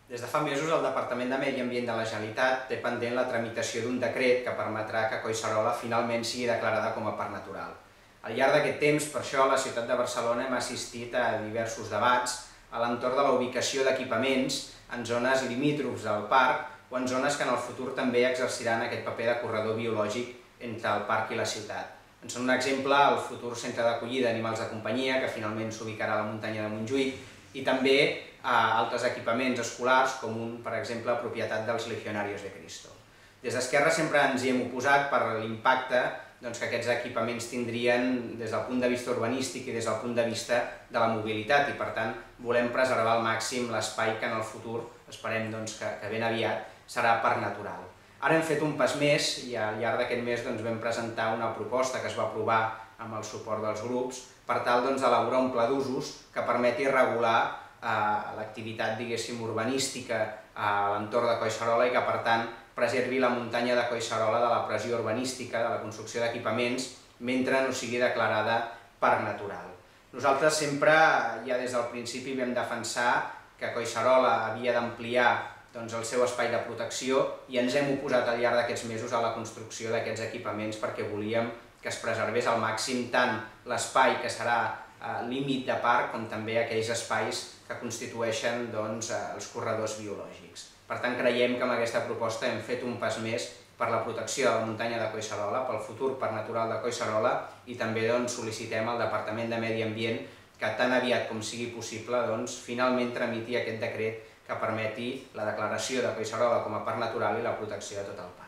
Des de fa mesos, el Departament de Medi Ambient de la Generalitat té pendent la tramitació d'un decret que permetrà que Collserola finalment sigui declarada com a parc natural. Al llarg d'aquest temps, per això, a la ciutat de Barcelona hem assistit a diversos debats a l'entorn de la ubicació d'equipaments en zones limítrofs al parc o en zones que en el futur també exerciran aquest paper de corredor biològic entre el parc i la ciutat. En són un exemple el futur centre d'acollida d'animals de companyia, que finalment s'ubicarà a la muntanya de Montjuïc, i també altres equipaments escolars, com per exemple, propietat dels Legionarios de Cristo. Des d'Esquerra sempre ens hi hem oposat per l'impacte que aquests equipaments tindrien des del punt de vista urbanístic i des del punt de vista de la mobilitat, i per tant volem preservar al màxim l'espai que en el futur, esperem que ben aviat, serà parc natural. Ara hem fet un pas més i al llarg d'aquest mes vam presentar una proposta que es va aprovar amb el suport dels grups per tal d'elaborar un pla d'usos que permeti regular l'activitat, diguéssim, urbanística a l'entorn de Collserola i que, per tant, preservi la muntanya de Collserola de la pressió urbanística, de la construcció d'equipaments, mentre no sigui declarada parc natural. Nosaltres sempre, ja des del principi, vam defensar que Collserola havia d'ampliar el seu espai de protecció i ens hem oposat al llarg d'aquests mesos a la construcció d'aquests equipaments perquè volíem que es preservés al màxim tant l'espai que serà límit de parc com també aquells espais que constitueixen els corredors biològics. Per tant, creiem que amb aquesta proposta hem fet un pas més per la protecció de la muntanya de Collserola, pel futur parc natural de Collserola, i també sol·licitem al Departament de Medi Ambient que tan aviat com sigui possible finalment tramiti aquest decret que permeti la declaració de Collserola com a parc natural i la protecció de tot el parc.